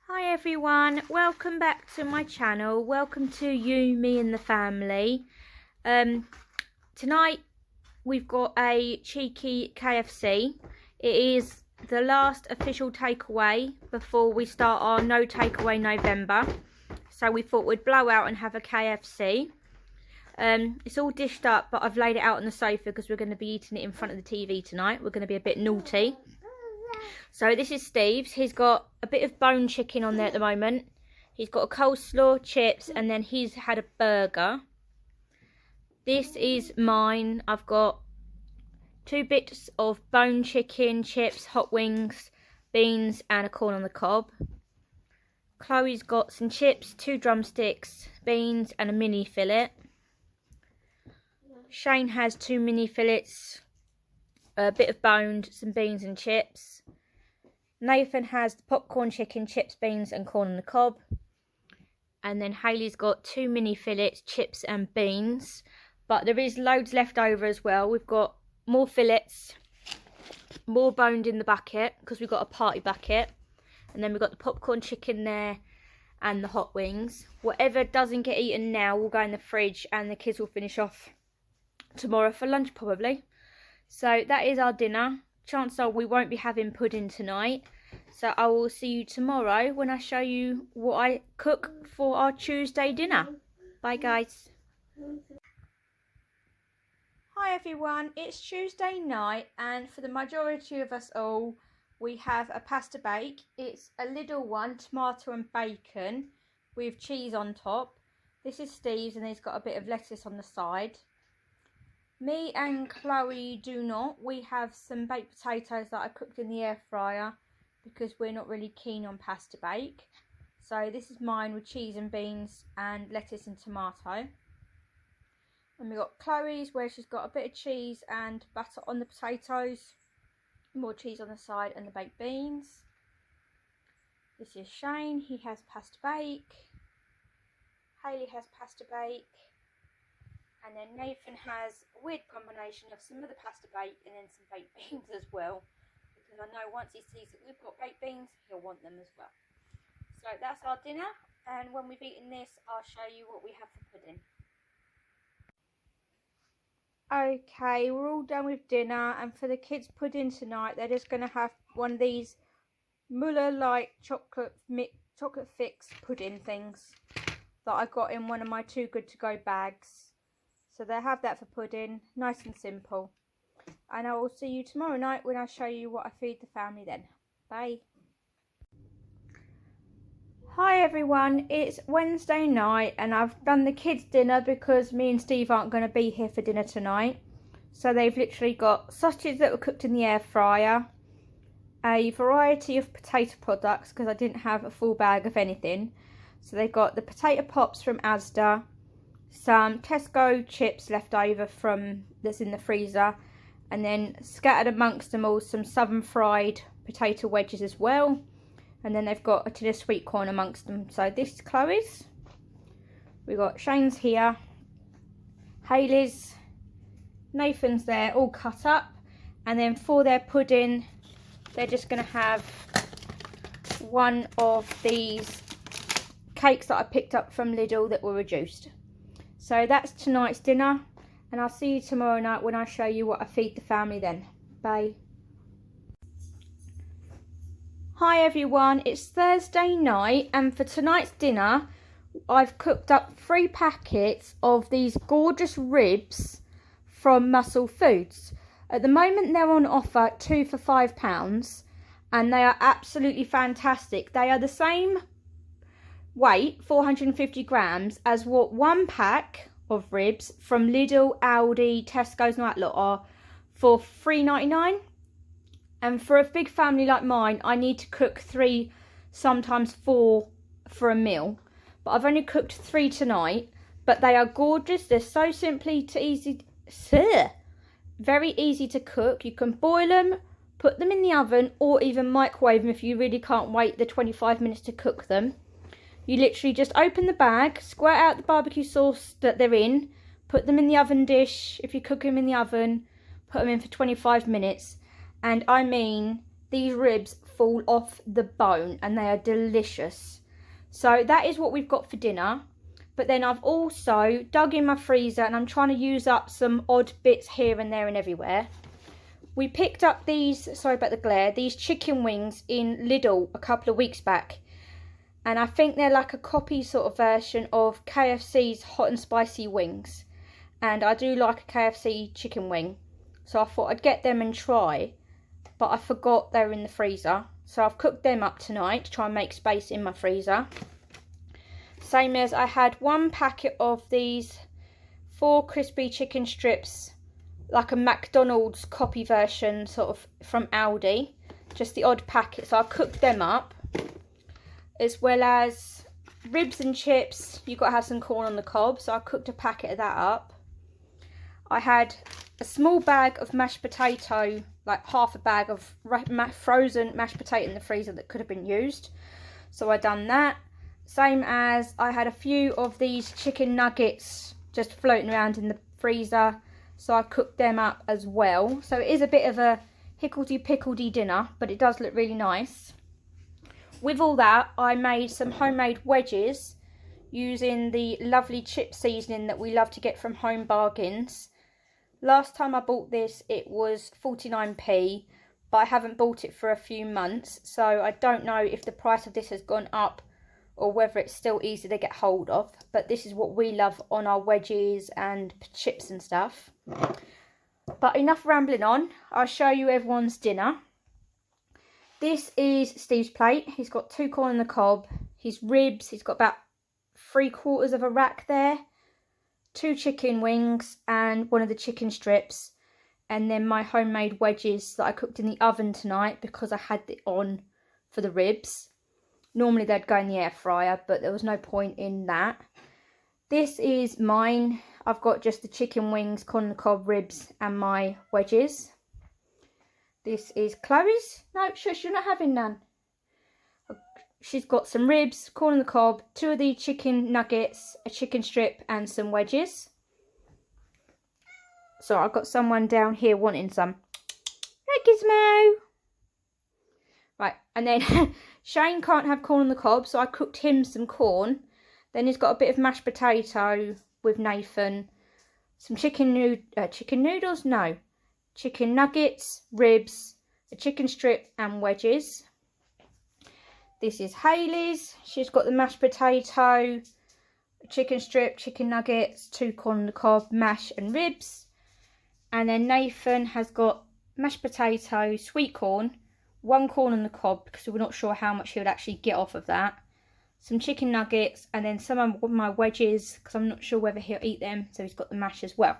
Hi everyone, welcome back to my channel. Welcome to you, me and the family. Tonight we've got a cheeky KFC. It is the last official takeaway before we start our no takeaway November. So we thought we'd blow out and have a KFC. It's all dished up, but I've laid it out on the sofa because we're going to be eating it in front of the TV tonight. We're going to be a bit naughty. So this is Steve's. He's got a bit of bone chicken on there at the moment. He's got a coleslaw, chips, and then he's had a burger. This is mine. I've got 2 bits of bone chicken, chips, hot wings, beans, and a corn on the cob. Chloe's got some chips, 2 drumsticks, beans, and a mini fillet. Shane has 2 mini fillets, a bit of boned, some beans and chips. Nathan has the popcorn chicken, chips, beans and corn on the cob. And then Hayley's got 2 mini fillets, chips and beans. But there is loads left over as well. We've got more fillets, more boned in the bucket because we've got a party bucket. And then we've got the popcorn chicken there and the hot wings. Whatever doesn't get eaten now will go in the fridge and the kids will finish off tomorrow for lunch probably. So that is our dinner. Chances are we won't be having pudding tonight. So I will see you tomorrow when I show you what I cook for our Tuesday dinner. Bye guys. Hi everyone, it's Tuesday night and for the majority of us all we have a pasta bake. It's a little one, tomato and bacon with cheese on top. This is Steve's and he's got a bit of lettuce on the side. Me and Chloe do not. We have some baked potatoes that I cooked in the air fryer because we're not really keen on pasta bake. So this is mine with cheese and beans and lettuce and tomato. And we've got Chloe's where she's got a bit of cheese and butter on the potatoes, more cheese on the side and the baked beans. This is Shane, he has pasta bake. Hayley has pasta bake. And then Nathan has a weird combination of some of the pasta bake and then some baked beans as well. Because I know once he sees that we've got baked beans, he'll want them as well. So that's our dinner. And when we've eaten this, I'll show you what we have for pudding. Okay, we're all done with dinner. And for the kids' pudding tonight, they're just going to have one of these Muller-like chocolate fix pudding things that I got in one of my Too Good To Go bags. So they'll have that for pudding, nice and simple. And I will see you tomorrow night when I show you what I feed the family then. Bye. Hi everyone, it's Wednesday night and I've done the kids' dinner because me and Steve aren't going to be here for dinner tonight. So they've literally got sausages that were cooked in the air fryer, a variety of potato products because I didn't have a full bag of anything. So they've got the potato pops from Asda, some Tesco chips left over from that's in the freezer, and then scattered amongst them all some southern fried potato wedges as well, and then they've got a tin of sweet corn amongst them. So this is Chloe's, we've got Shane's here, Hayley's, Nathan's there all cut up, and then for their pudding they're just going to have one of these cakes that I picked up from Lidl that were reduced. So that's tonight's dinner, and I'll see you tomorrow night when I show you what I feed the family then. Bye. Hi everyone, it's Thursday night, and for tonight's dinner I've cooked up 3 packets of these gorgeous ribs from Muscle Foods. At the moment they're on offer 2 for £5 and they are absolutely fantastic. They are the same weight, 450 grams, as what 1 pack of ribs from Lidl, Aldi, Tesco's and that lot are for £3.99. And for a big family like mine, I need to cook 3, sometimes 4 for a meal. But I've only cooked 3 tonight, but they are gorgeous. They're so very easy to cook. You can boil them, put them in the oven, or even microwave them if you really can't wait the 25 minutes to cook them. You literally just open the bag, squirt out the barbecue sauce that they're in, put them in the oven dish. If you cook them in the oven, put them in for 25 minutes. And I mean, these ribs fall off the bone and they are delicious. So that is what we've got for dinner. But then I've also dug in my freezer and I'm trying to use up some odd bits here and there and everywhere. We picked up these, sorry about the glare, these chicken wings in Lidl a couple of weeks back. And I think they're like a copy sort of version of KFC's hot and spicy wings. And I do like a KFC chicken wing. So I thought I'd get them and try. But I forgot they were in the freezer. So I've cooked them up tonight to try and make space in my freezer. Same as I had one packet of these 4 crispy chicken strips, like a McDonald's copy version sort of from Aldi, just the odd packet. So I cooked them up, as well as ribs and chips. You've got to have some corn on the cob, so I cooked a packet of that up. I had a small bag of mashed potato, like half a bag of frozen mashed potato in the freezer that could have been used, so I done that. Same as I had a few of these chicken nuggets just floating around in the freezer, so I cooked them up as well. So it is a bit of a hickledy-pickledy dinner, but it does look really nice. With all that, I made some homemade wedges using the lovely chip seasoning that we love to get from Home Bargains. Last time I bought this, it was 49p, but I haven't bought it for a few months, so I don't know if the price of this has gone up or whether it's still easy to get hold of. But this is what we love on our wedges and chips and stuff. But enough rambling on, I'll show you everyone's dinner. This is Steve's plate. He's got 2 corn on the cob, his ribs, he's got about 3/4 of a rack there, 2 chicken wings and one of the chicken strips, and then my homemade wedges that I cooked in the oven tonight because I had it on for the ribs. Normally they'd go in the air fryer, but there was no point in that. This is mine. I've got just the chicken wings, corn on the cob, ribs and my wedges. This is Chloe's. No, shush, you're not having none. She's got some ribs, corn on the cob, 2 of the chicken nuggets, a chicken strip and some wedges. So I've got someone down here wanting some. Right, Gizmo. Right, and then Shane can't have corn on the cob, so I cooked him some corn. Then he's got a bit of mashed potato with Nathan, some chicken noodles, no, chicken nuggets, ribs, a chicken strip and wedges. This is Hayley's. She's got the mashed potato, chicken strip, chicken nuggets, 2 corn on the cob, mash and ribs. And then Nathan has got mashed potato, sweet corn, 1 corn on the cob because we're not sure how much he would actually get off of that. Some chicken nuggets and then some of my wedges because I'm not sure whether he'll eat them. So he's got the mash as well.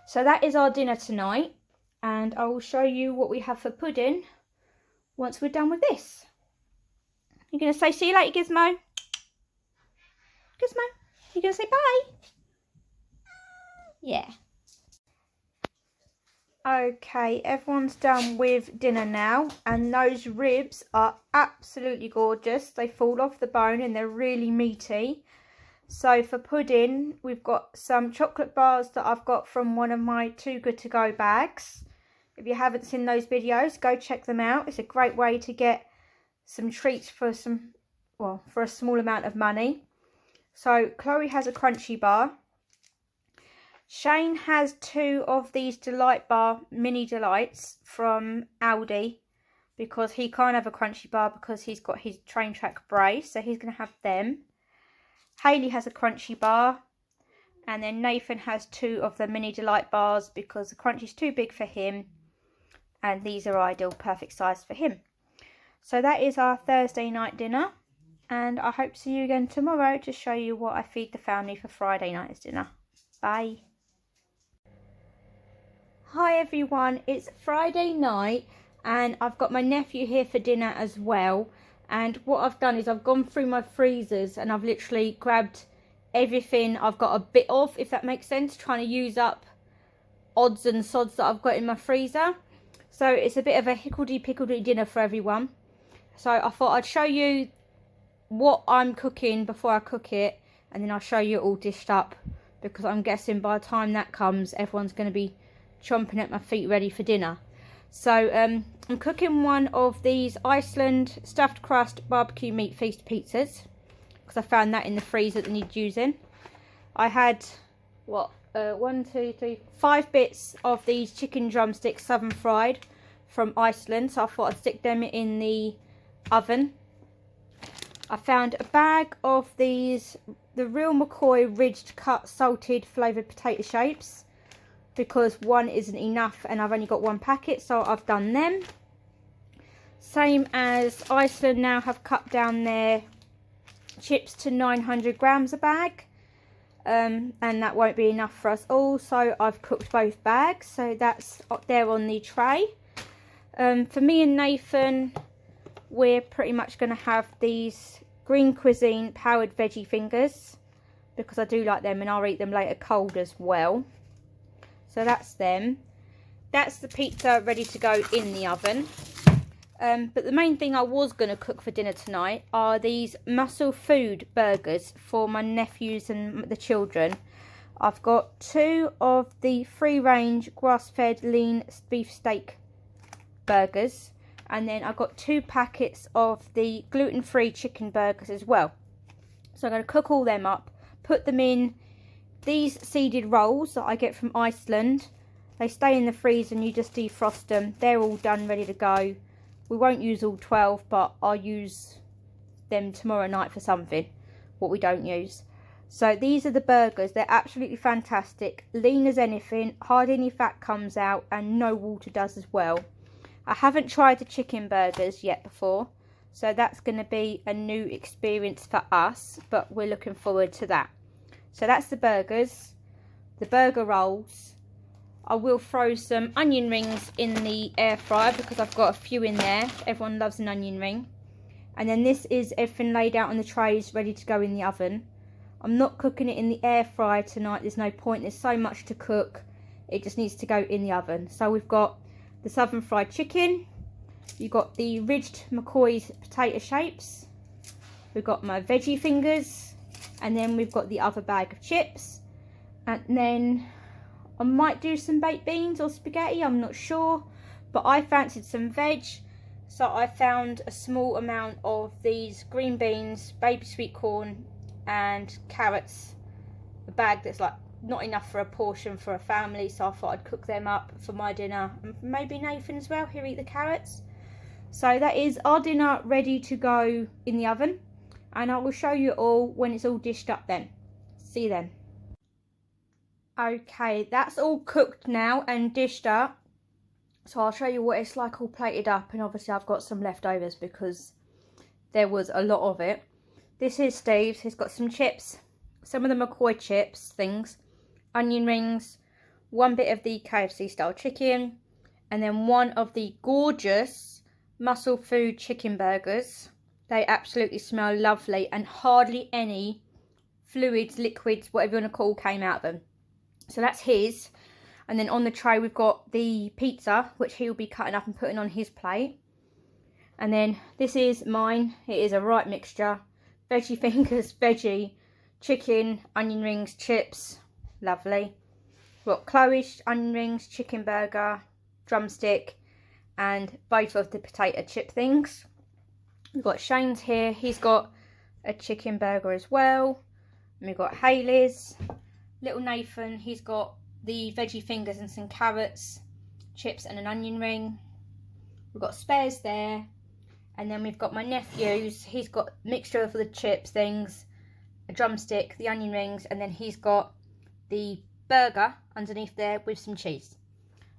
So that is our dinner tonight. And I will show you what we have for pudding once we're done with this. You're going to say see you later, Gizmo? Gizmo, you're going to say bye? Yeah. Okay, everyone's done with dinner now, and those ribs are absolutely gorgeous. They fall off the bone and they're really meaty. So for pudding, we've got some chocolate bars that I've got from one of my Too Good To Go bags. If you haven't seen those videos, go check them out. It's a great way to get some treats for a small amount of money. So Chloe has a crunchy bar. Shane has 2 of these Delight Bar mini delights from Aldi because he can't have a crunchy bar because he's got his train track brace, so he's going to have them. Hayley has a crunchy bar, and then Nathan has 2 of the mini Delight bars because the crunchy's too big for him and these are ideal, perfect size for him. So that is our Thursday night dinner, and I hope to see you again tomorrow to show you what I feed the family for Friday night's dinner. Bye. Hi everyone, it's Friday night and I've got my nephew here for dinner as well, and what I've done is I've gone through my freezers and I've literally grabbed everything I've got a bit of, if that makes sense, trying to use up odds and sods that I've got in my freezer. So it's a bit of a hickledy-pickledy dinner for everyone. So I thought I'd show you what I'm cooking before I cook it, and then I'll show you it all dished up because I'm guessing by the time that comes everyone's going to be chomping at my feet ready for dinner. So I'm cooking one of these Iceland stuffed crust barbecue meat feast pizzas because I found that in the freezer that needed using. I had, what, 5 bits of these chicken drumsticks southern fried from Iceland, so I thought I'd stick them in the oven. I found a bag of these, the Real McCoy ridged cut salted flavoured potato shapes, because one isn't enough and I've only got 1 packet, so I've done them. Same as Iceland now have cut down their chips to 900 grams a bag, and that won't be enough for us all, so I've cooked both bags, so that's up there on the tray. For me and Nathan, we're pretty much going to have these Green Cuisine powered veggie fingers, because I do like them and I'll eat them later cold as well. So that's them. That's the pizza ready to go in the oven. But the main thing I was going to cook for dinner tonight are these muscle food burgers for my nephews and the children. I've got 2 of the free range grass fed lean beef steak burgers, and then I've got 2 packets of the gluten-free chicken burgers as well. So I'm going to cook all them up, put them in these seeded rolls that I get from Iceland. They stay in the freezer and you just defrost them. They're all done, ready to go. We won't use all 12, but I'll use them tomorrow night for something, what we don't use. So these are the burgers. They're absolutely fantastic. Lean as anything, hardly any fat comes out, and no water does as well. I haven't tried the chicken burgers yet before, so that's going to be a new experience for us, but we're looking forward to that. So that's the burgers, the burger rolls. I will throw some onion rings in the air fryer because I've got a few in there. Everyone loves an onion ring. And then this is everything laid out on the trays, ready to go in the oven. I'm not cooking it in the air fryer tonight. There's no point. There's so much to cook. It just needs to go in the oven. So we've got the southern fried chicken. You've got the ridged McCoy's potato shapes. We've got my veggie fingers. And then we've got the other bag of chips. And then I might do some baked beans or spaghetti, I'm not sure. But I fancied some veg, so I found a small amount of these green beans, baby sweet corn and carrots. A bag that's like not enough for a portion for a family, so I thought I'd cook them up for my dinner. And maybe Nathan as well, he'll eat the carrots. So that is our dinner ready to go in the oven. And I will show you all when it's all dished up then. See you then. Okay, that's all cooked now and dished up. So I'll show you what it's like all plated up, and obviously I've got some leftovers because there was a lot of it. This is Steve's. He's got some chips, some of the McCoy chips things, onion rings, 1 bit of the KFC style chicken, and then 1 of the gorgeous muscle food chicken burgers. They absolutely smell lovely, and hardly any fluids, liquids, whatever you want to call, came out of them. So that's his. And then on the tray we've got the pizza, which he'll be cutting up and putting on his plate. And then this is mine. It is a right mixture. Veggie fingers, veggie, chicken, onion rings, chips. Lovely. We've got Chloe's onion rings, chicken burger, drumstick, and both of the potato chip things. We've got Shane's here. He's got a chicken burger as well. And we've got Hayley's. Little Nathan, he's got the veggie fingers and some carrots, chips and an onion ring. We've got spares there. And then we've got my nephew's. He's got a mixture of the chips things, a drumstick, the onion rings, and then he's got the burger underneath there with some cheese.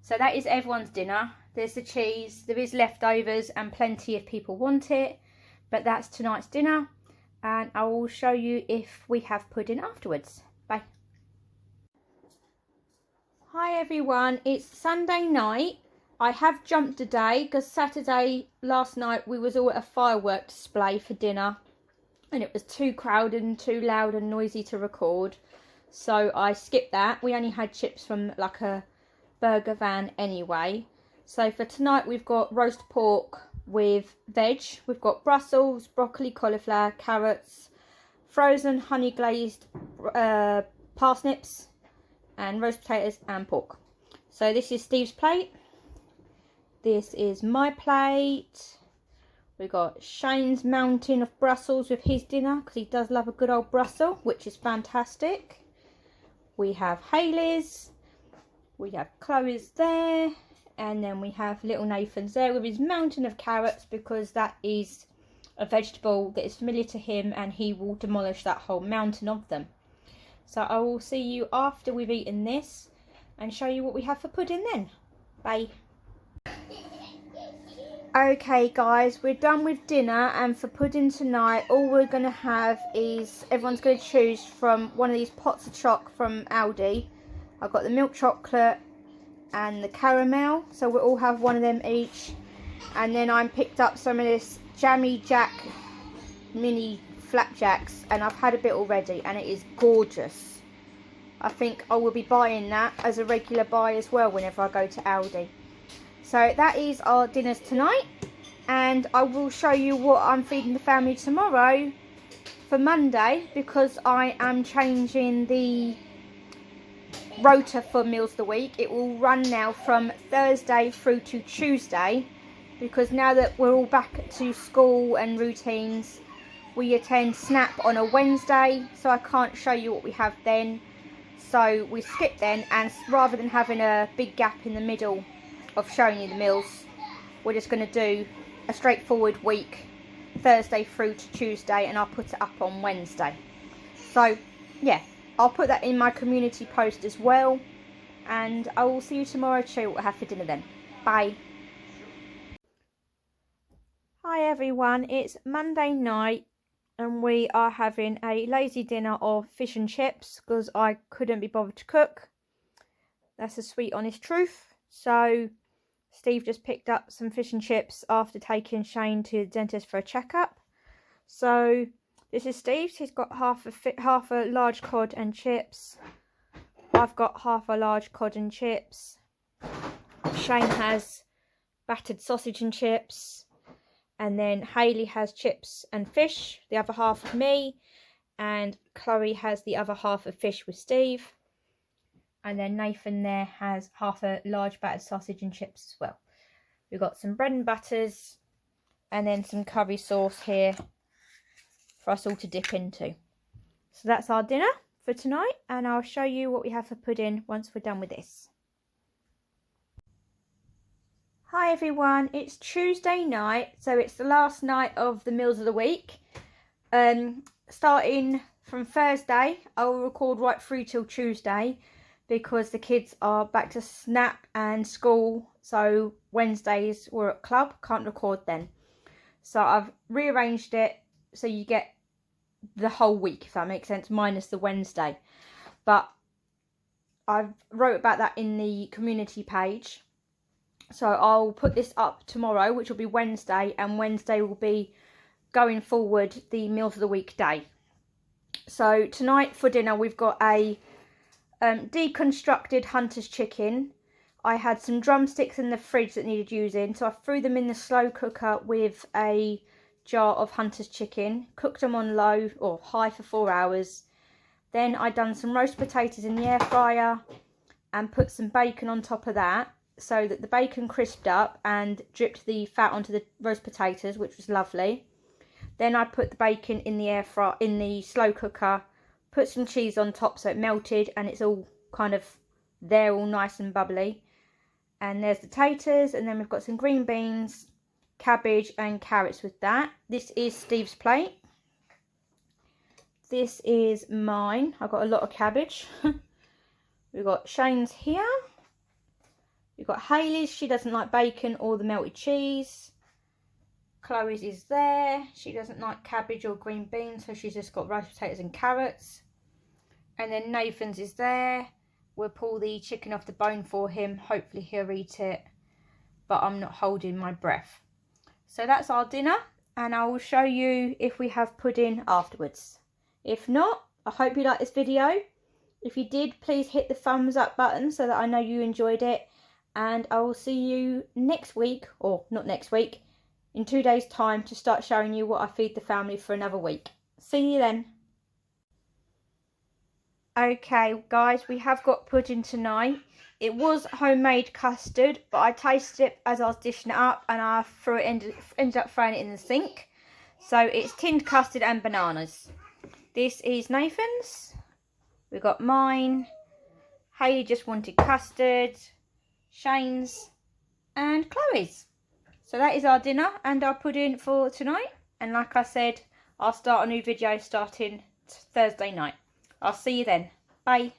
So that is everyone's dinner. There's the cheese. There is leftovers and plenty if people want it. But that's tonight's dinner. And I will show you if we have pudding afterwards. Bye. Hi everyone, it's Sunday night. I have jumped a day because Saturday last night we was all at a firework display for dinner and it was too crowded and too loud and noisy to record, so I skipped that. We only had chips from like a burger van anyway. So for tonight we've got roast pork with veg. We've got Brussels, broccoli, cauliflower, carrots, frozen honey glazed parsnips, and roast potatoes and pork. So this is Steve's plate. This is my plate. We've got Shane's mountain of Brussels with his dinner, because he does love a good old Brussels, which is fantastic. We have Hayley's. We have Chloe's there. And then we have little Nathan's there with his mountain of carrots, because that is a vegetable that is familiar to him and he will demolish that whole mountain of them. So I will see you after we've eaten this and show you what we have for pudding then. Bye. Okay guys, we're done with dinner, and for pudding tonight all we're going to have is, everyone's going to choose from one of these pots of choc from Aldi. I've got the milk chocolate and the caramel, so we'll all have one of them each. And then I picked up some of this Jammy Jack mini flapjacks, and I've had a bit already and it is gorgeous. I think I will be buying that as a regular buy as well whenever I go to Aldi. So that is our dinners tonight, and I will show you what I'm feeding the family tomorrow for Monday, because I am changing the rota for meals of the week. It will run now from Thursday through to Tuesday, because now that we're all back to school and routines, we attend SNAP on a Wednesday, so I can't show you what we have then. So we skip then, and rather than having a big gap in the middle of showing you the meals, we're just going to do a straightforward week, Thursday through to Tuesday, and I'll put it up on Wednesday. So yeah, I'll put that in my community post as well, and I will see you tomorrow to show you what I have for dinner then. Bye. Hi everyone, it's Monday night and we are having a lazy dinner of fish and chips because I couldn't be bothered to cook. That's the sweet honest truth. So Steve just picked up some fish and chips after taking Shane to the dentist for a checkup. So this is Steve's. He's got half a large cod and chips. I've got half a large cod and chips. Shane has battered sausage and chips. And then Hayley has chips and fish, the other half of me. And Chloe has the other half of fish with Steve. And then Nathan there has half a large battered sausage and chips as well. We've got some bread and butters and then some curry sauce here for us all to dip into. So that's our dinner for tonight, and I'll show you what we have for pudding once we're done with this. Hi everyone, it's Tuesday night, so it's the last night of the meals of the week. Starting from Thursday, I will record right through till Tuesday, because the kids are back to SNAP and school, so Wednesdays we're at club, can't record then. So I've rearranged it so you get the whole week, if that makes sense, minus the Wednesday. But I've wrote about that in the community page. So I'll put this up tomorrow, which will be Wednesday, and Wednesday will be going forward the meals of the week day. So tonight for dinner we've got a deconstructed Hunter's chicken. I had some drumsticks in the fridge that needed using, so I threw them in the slow cooker with a jar of Hunter's chicken, cooked them on low or high for 4 hours. Then I done some roast potatoes in the air fryer and put some bacon on top of that, so that the bacon crisped up and dripped the fat onto the roast potatoes, which was lovely. Then I put the bacon in the slow cooker, put some cheese on top so it melted and it's all kind of there, all nice and bubbly. And there's the taters, and then we've got some green beans, cabbage and carrots with that. This is Steve's plate. This is mine. I've got a lot of cabbage. We've got Shane's here. We've got Hayley's. She doesn't like bacon or the melted cheese. Chloe's is there. She doesn't like cabbage or green beans, so she's just got roast potatoes and carrots. And then Nathan's is there. We'll pull the chicken off the bone for him. Hopefully he'll eat it, but I'm not holding my breath. So that's our dinner, and I will show you if we have pudding afterwards. If not, I hope you liked this video. If you did, please hit the thumbs up button so that I know you enjoyed it. And I will see you next week, or not next week, in 2 days' time, to start showing you what I feed the family for another week. See you then. Okay, guys, we have got pudding tonight. It was homemade custard, but I tasted it as I was dishing it up, and I ended up throwing it in the sink. So it's tinned custard and bananas. This is Nathan's. We got mine. Hayley just wanted custard. Shane's and Chloe's. So that is our dinner and our pudding for tonight. And like I said, I'll start a new video starting Thursday night. I'll see you then. Bye.